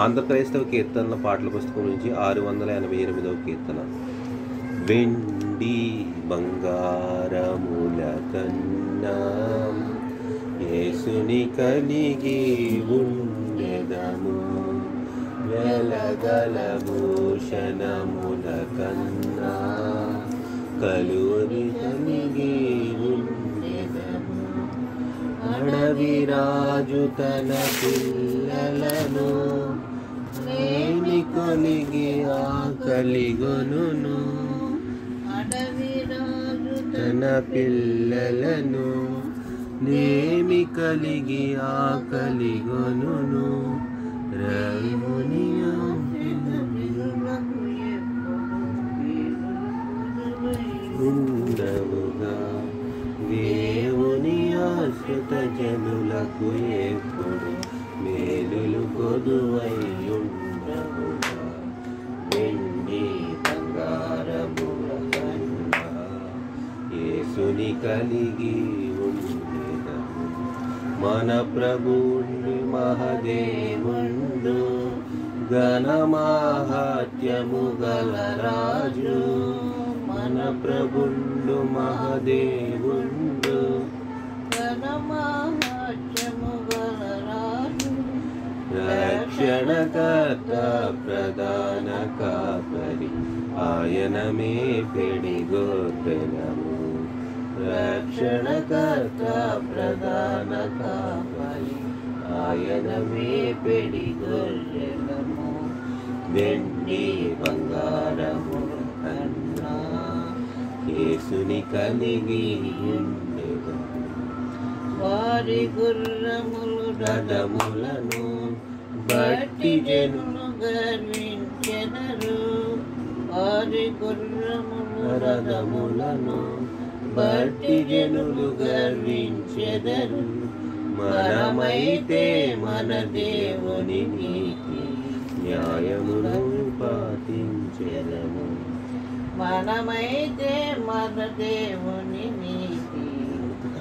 ఆంధ్ర క్రైస్తవ కీర్తనల పాటల పుస్తకం నుంచి 688వ కీర్తన. వెండి బంగారముల కన్నా యేసుని కలిగి ఉండెదము, వెలగల భూషణముల కన్నా కలువని కలిగి ఉండెదము. అడవి రాజు తన పిల్లలను నేమి కలిగి ఆకలిగొనును, అడవి రాజు తన పిల్లలను నేమి కలిగి ఆకలిగొనును. రవిముని ఉండవుగా దేవుని ఆశ్రిత జనులకు ఎప్పుడు మేలులు కొదువై ఉండవుగా. వెండి బంగారముల కన్నా యేసుని కలిగి ఉండెదము. మన ప్రభువుని మహదేవుండు, ఘనమాహాత్యము గల రాజు. మన ప్రభుండు మహదేవుండు, ఘనమాహాత్యము గల రాజు. రక్షణకర్త ప్రధాన కాపరి ఆయనమే పెడిగొర్రెలము. రక్షణకర్త ప్రధాన కాపరి ఆయనమే పెడిగొర్రెలము. వెండి బంగారముల కన్నా యేసుని కలిగి ఉండెదము. వారి గుర్రములు రథములను బట్టి జనులు గర్వించెదరు, వారి గుర్రములు రథములను బట్టి జనులు గర్వించెదరు. మనమైతే మన దేవుని నీతి న్యాయమును పాటించెదము. మనమైతే మన దేవుని నీతి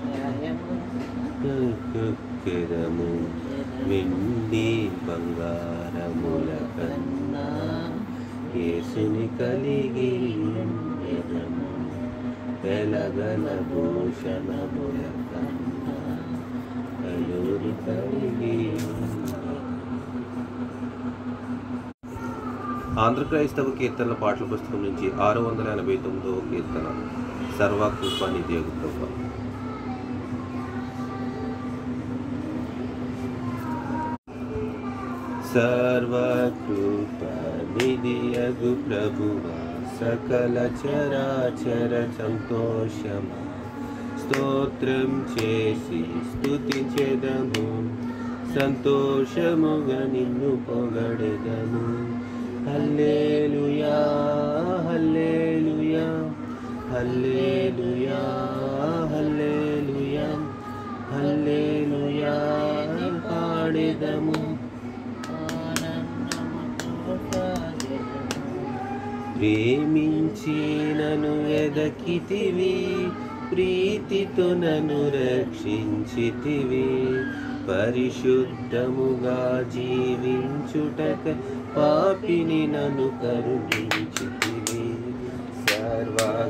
న్యాయమును. వెండి బంగారముల కన్నా యేసుని కలిగి ఉండెదము, వెలగల భూషణముల కన్నా కలువని కలిగి ఉండెదము. ఆంధ్ర క్రైస్తవ కీర్తనల పాటల పుస్తకం నుంచి 689వ కీర్తన. సర్వకృపానిధి యగు ప్రభువా. సర్వకృపానిధి యగు ప్రభువా, సకల చరాచర సంతోషమా స్తోత్రం చేసి స్తుతించెదము, సంతోషముగా నిన్ను పొగడెదము. హల్లెలూయా హల్లెలూయా హల్లెలూయా హల్లెలూయా హల్లెలూయా పాడెదము. ప్రేమించి నన్ను వెదకితివి, ప్రీతితో నన్ను రక్షించితివి. పరిశుద్ధముగా జీవించుటక పాపిని నన్ను కరుణించితివి. సర్వకృపానిధి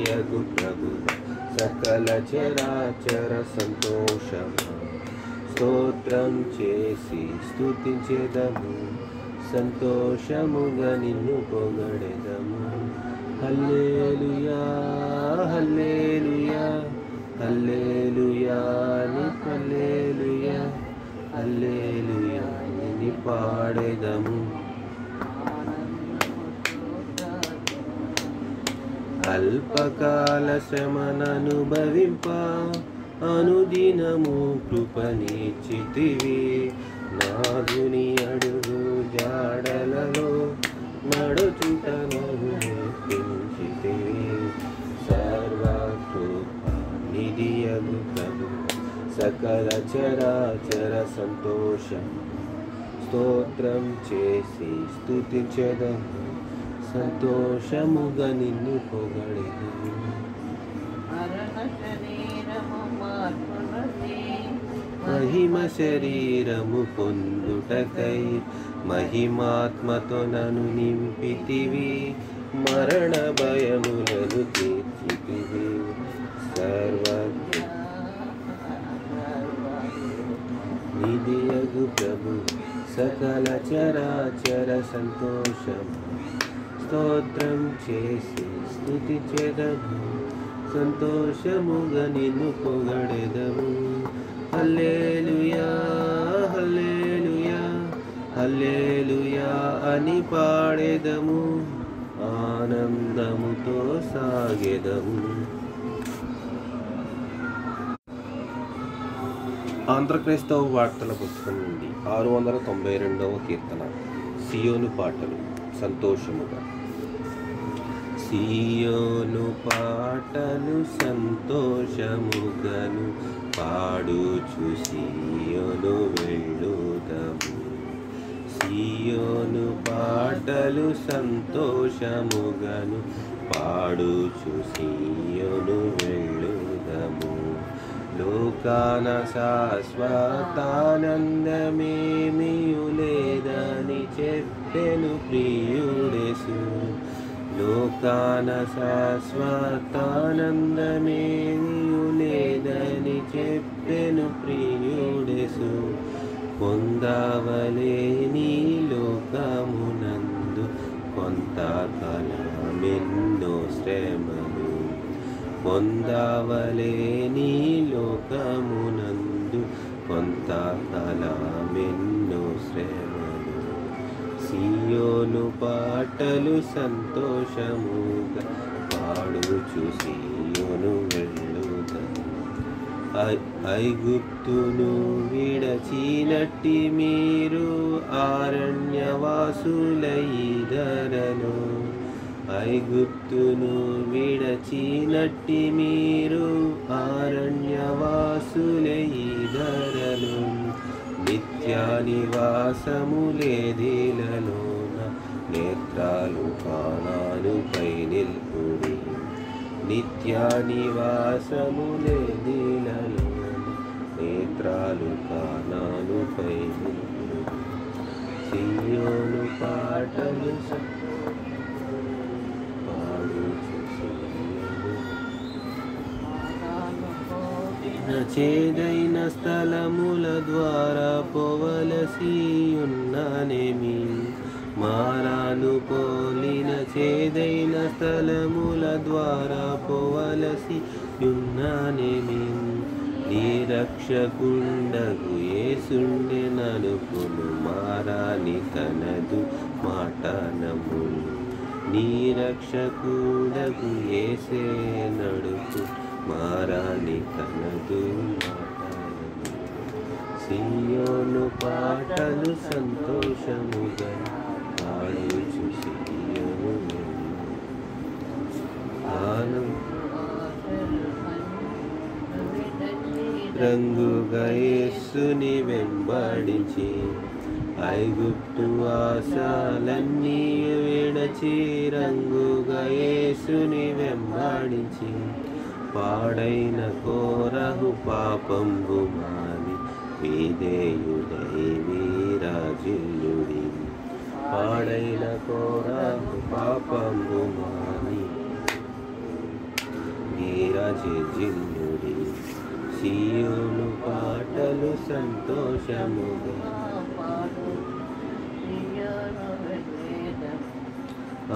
యగు ప్రభువా, సకల చరాచర సంతోషమా స్తోత్రం చేసి స్తుతించెదము, సంతోషముగా నిన్ను పొగడెదము. హల్లెలూయా హల్లెలూయా హల్లెలూయా హల్లెలూయా హల్లెలూయా ని పాడెదము. అల్పకాల శ్రమననుభవింప అనుదినము కృపనిచ్చితివి. నాదుని అడుగు జాడలలో నడుచుటను నేర్పించితివి. సర్వకృపానిధి యగు ప్రభువా, సకల చరాచర సంతోషం స్తోత్రం చేసి స్తుతించెదము, సంతోషముగా నిన్ను పొగడెదము. మరణ శరీరము మార్పునది, మహిమ శరీరము పొందుటకై మహిమాత్మతో నన్ను నింపితివి. మరణ భయములను తీర్చితివి. నిధియగు ప్రభు సకల చరాచర సంతోషం స్తోత్రం చేసి స్తుతి చెదము. సంతోషముగా నిన్ను పొగడెదము. హల్లెలూయా హల్లెలూయా హల్లెలూయా అని పాడెదము. ఆనందముతో సాగెదము. ఆంధ్ర క్రైస్తవ వార్తల పుస్తకం నుండి 692వ కీర్తన. సియోను పాటలు సంతోషముగా. సియోను పాటలు సంతోషముగను పాడుచు సియోను వెళ్ళుదము. సియోను పాటలు సంతోషముగను పాడుచు సియోను వెళ్ళుదము. లోకాన శాశ్వతానందమేమియు లేదని చెప్పెను ప్రియుడేసు. లోకాన శాశ్వతానందమేమియు లేదని చెప్పెను ప్రియుడేసు. పొందవలే నీ లోకమునందు కొంతకాలమెన్నో శ్రమలు. పొందవలే నీ లోకమునందు కొంతకాలమెన్నో శ్రమలు. సియోను పాటలు సంతోషముగా పాడుచు సియోను వెళ్ళుదము. ఐగుప్తును విడచినట్టి మీరు అరణ్యవాసులైదరను. ఐగుప్తును విడచినట్టి మీరు అరణ్యవాసులైదరను. నిత్య నివాసములేదిలలోన నేత్రాలు కానానుపై నిల్పుడి. నిత్య నివాసములేదిలలోన నేత్రాలు కానానుపై నిల్పుడి. సియోను పాటలు చేదైన స్థలముల ద్వారా పోవలసి ఉన్ననేమి. మారాను పోలిన చేదైన స్థలముల ద్వారా పోవలసి ఉన్ననేమి. నిరక్షకుండగు యేసుండె ననుకును మారాని తనదు మాటనములు. నిరక్షకుడగు యేసే నడుపు మారాని తనదు మాటనములు. సియోను పాటలు సంతోషముగా పాడుచు సియోను రంగుగా యేసుని వెంబడించి ఐగుప్తు ఆశలన్నీ విడచి రంగుగా యేసుని వెంబడించి పాడైన కోరహు పాపంబు మాని విధేయుడై వీరాజిల్లుడి. పాడైన కోరహు పాపంబు మాని వీరాజిల్లుడి. సియోను పాటలు సంతోషముగా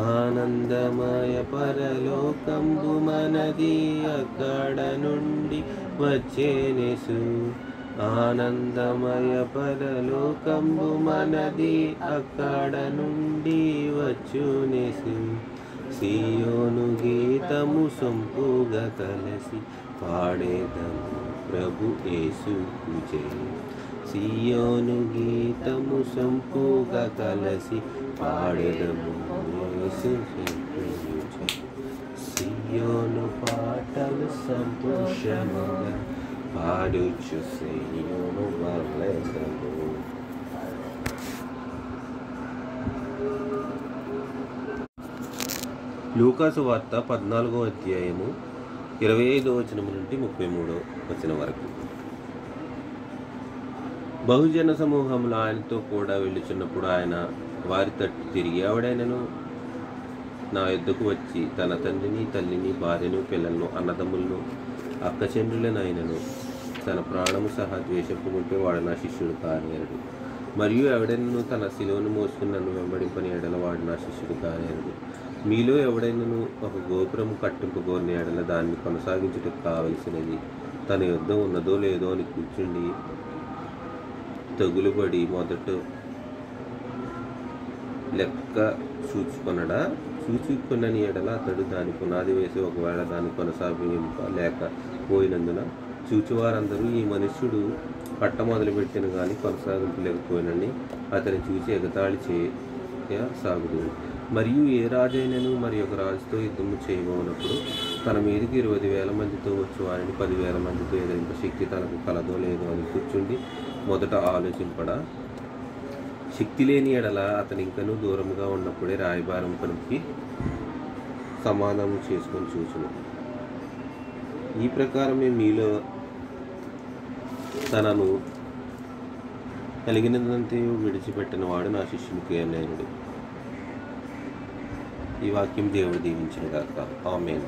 ఆనందమయ పరలోకంబు మనది అక్కడ నుండి వచ్చేనేసు. ఆనందమయ పరలోకంబు మనది అక్కడ నుండి వచ్చునేసు. సియోను గీతము సొంపుగా కలసి పాడేదము ప్రభు యేసుకు జయ. సియోను గీతము సొంపుగా కలసి పాడేదము యేసుకు జయ. సియోను పాటలు సంతోషముగా పాడుచు సియోను వలెదము. లూకాసు వార్త 14వ అధ్యాయము 25వ వచనము నుండి 33వ వచనం వరకు. బహుజన సమూహంలో ఆయనతో కూడా వెళ్ళుచున్నప్పుడు ఆయన వారి తట్టు తిరిగి, ఎవడైనను నా యొద్దకు వచ్చి తన తండ్రిని, తల్లిని, భార్యను, పిల్లలను, అన్నదమ్ములను, అక్కచెండ్రులనైనను తన ప్రాణము సహా ద్వేషింపుకుంటే వాడు నా శిష్యుడు కానేరడు. మరియు ఎవడైనను తన శిలువను మోసుకుని నన్ను వెంబడింపని ఎడల వాడు నా శిష్యుడు కానేరడు. మీలో ఎవడైనను ఒక గోపురము కట్టింపగోరిన ఎడల దాన్ని కొనసాగించుటకు కావలసినది తన యొద్ద ఉన్నదో లేదో అని కూర్చుండి తగులుబడి మొదట లెక్క చూచుకొనని ఎడల అతడు దాని పునాది వేసి ఒకవేళ దాన్ని కొనసాగింప లేకపోయినందున చూచువారందరూ ఈ మనుష్యుడు పట్ట మొదలుపెట్టిన కానీ కొనసాగింపలేకపోయినని అతని చూసి ఎగతాళి సాగుదు. మరియు ఏ రాజైనను మరి ఒక రాజుతో యుద్ధము చేయబోనప్పుడు తన మీదకి 20,000 మందితో వచ్చి వారిని 10,000 మందితో ఎదిరింప శక్తి తనకు కలదో లేదో అని కూర్చుండి మొదట ఆలోచింపడా. శక్తి లేని ఎడల అతను ఇంకనూ దూరంగా ఉన్నప్పుడే రాయబారం పనికి సమాధానం చేసుకొని చూచును. ఈ ప్రకారమే మీలో తనను కలిగినదంతే విడిచిపెట్టిన వాడు నా శిష్యునికి అనేనుడు. ఈ వాక్యం దేవుడు దీవించిన గాక. ఆమేన్.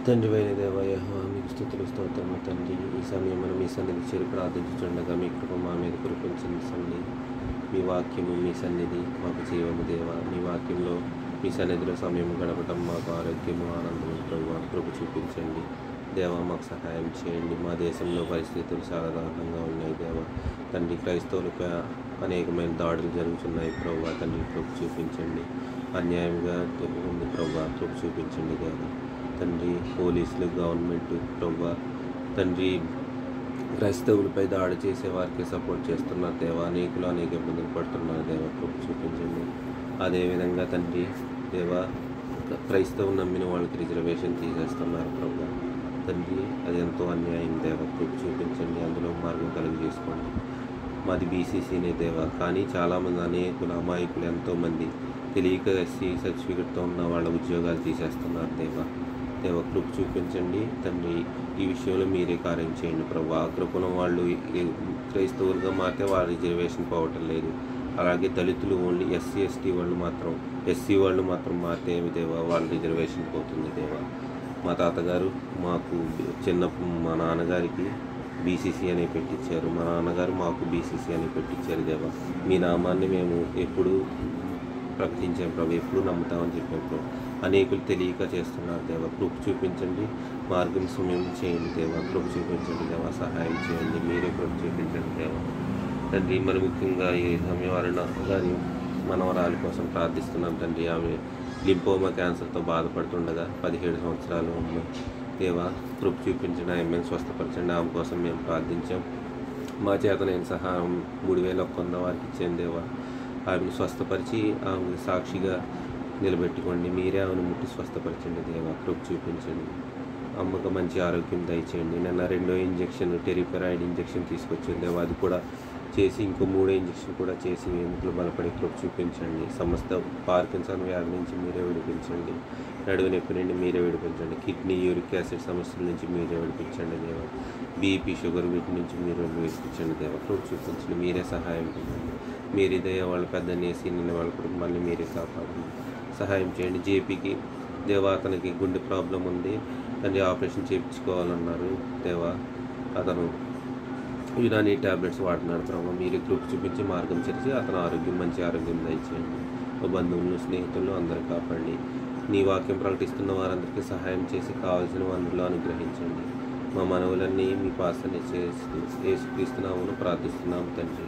తండ్రివైన దేవా యెహోవా మీకు స్తుతులు స్తోత్రము తండ్రి. ఈ సమయం మనం మీ సన్నిధి చేరి ప్రార్థించుచుండగా మీ కృప మా మీద కురిపించండి. మీ వాక్యము మీ సన్నిధి మాకు జీవము దేవా. మీ వాక్యంలో మీ సన్నిధిలో సమయం గడపటం మాకు ఆరోగ్యము ఆనందము ప్రభువా కృప చూపించండి దేవా. మాకు సహాయం చేయండి. మా దేశంలో పరిస్థితులు చాలా దారుణంగా ఉన్నాయి దేవా. తండ్రి క్రైస్తవులపై అనేకమైన దాడులు జరుగుతున్నాయి ప్రభువా. తండ్రి కృప చూపించండి. అన్యాయంగా ఉంది ప్రభువా కృప చూపించండి దేవా. తండ్రి పోలీసులు గవర్నమెంట్ ప్రభువా తండ్రి క్రైస్తవులపై దాడి చేసే వారికి సపోర్ట్ చేస్తున్నారు దేవా. అనేక ఇబ్బందులు పడుతున్నారు దేవా కృప చూపించండి. అదేవిధంగా తండ్రి దేవా క్రైస్తవులు నమ్మిన వాళ్ళకి రిజర్వేషన్ తీసేస్తున్నారు ప్రభువా. తండ్రి అది ఎంతో అన్యాయం దేవా కృప చూపించండి. అందులో మార్గం కలిగి చేసుకోండి. మాది బీసీసీనే దేవా. కానీ చాలామంది అనేకులు అమాయకులు ఎంతోమంది తెలియక ఎస్సీ సర్టిఫికెట్తో ఉన్న వాళ్ళ ఉద్యోగాలు తీసేస్తున్నారు దేవా. దేవ కృప చూపించండి తండ్రి. ఈ విషయంలో మీరే కార్యం చేయండి ప్రభు. ఆ కృపను వాళ్ళు క్రైస్తవులుగా మారితే వాళ్ళ రిజర్వేషన్ పోవటం లేదు. అలాగే దళితులు ఓన్లీ ఎస్సీ వాళ్ళు మాత్రం మారితే ఏమి దేవా వాళ్ళ రిజర్వేషన్ పోతుంది దేవా. మా తాతగారు మాకు మా నాన్నగారికి బీసీసీ అని పెట్టించారు. మా నాన్నగారు మాకు బీసీసీ అని పెట్టించారు దేవా. మీ నామాన్ని మేము ఎప్పుడు ప్రకటించాం ప్రభు, ఎప్పుడు నమ్ముతామని చెప్పాం ప్రభు. అనేకులు తెలియక చేస్తున్నారు దేవా. కృప చూపించండి. మార్గం సమయం చేయండి దేవా. కృప చూపించండి దేవా. సహాయం చేయండి. మీరే కృప చూపించండి దేవా. తండ్రి మరి ముఖ్యంగా ఈ సమయం అరుణ గారి మనవరాలి కోసం ప్రార్థిస్తున్నాం తండ్రి. ఆమె లింపోమా క్యాన్సర్తో బాధపడుతుండగా 17 సంవత్సరాలు ఉంది దేవా. కృప చూపించండి. ఆమెను స్వస్థపరచండి. ఆమె కోసం మేము ప్రార్థించాం. మా చేత నేను సహాయం 3,100 వారికి ఇచ్చాను దేవా. ఆమెను స్వస్థపరిచి ఆమె సాక్షిగా నిలబెట్టుకోండి. మీరే ఆమెను ముట్టి స్వస్థపరచండి దేవా. కృప చూపించండి. అమ్మకు మంచి ఆరోగ్యం దయచేయండి. నిన్న 2వ ఇంజెక్షన్ టెరిపెరాయిడ్ ఇంజెక్షన్ తీసుకొచ్చింది దేవా. అది కూడా చేసి ఇంకో 3వ ఇంజెక్షన్ కూడా చేసి ఎముకలు బలపడి కృప చూపించండి. సమస్త పార్కిన్సన్ వ్యాధి నుంచి మీరే విడిపించండి. నడువు నొప్పి నుండి మీరే విడిపించండి. కిడ్నీ యూరిక్ యాసిడ్ సమస్యల నుంచి మీరే విడిపించండి దేవా. బీపీ షుగర్ వీటి నుంచి మీరు విడిపించండి దేవా. కృప చూపించండి. మీరే సహాయం చేయండి. మీరే దయ వాళ్ళ పెద్ద నేసి నిన్న వాళ్ళ కుటుంబాన్ని మీరే కాపాడండి. సహాయం చేయండి. జేపీకి దేవా అతనికి గుండె ప్రాబ్లం ఉంది తండ్రి. ఆపరేషన్ చేయించుకోవాలన్నారు దేవా. అతను యునానీ ట్యాబ్లెట్స్ వాడుతున్నాడు ప్రభావ. మీరు కృప చూపించి మార్గం చేసి అతను మంచి ఆరోగ్యం దయచేయండి. మా బంధువులను స్నేహితులను అందరూ కాపాడండి. నీ వాక్యం ప్రకటిస్తున్న వారందరికీ సహాయం చేసి కావాల్సిన వనరులు అనుగ్రహించండి. మా మనవులన్నీ మీ పాసన చేస్తూ యేసుక్రీస్తు నామమున ప్రార్థిస్తున్నాము తండ్రి.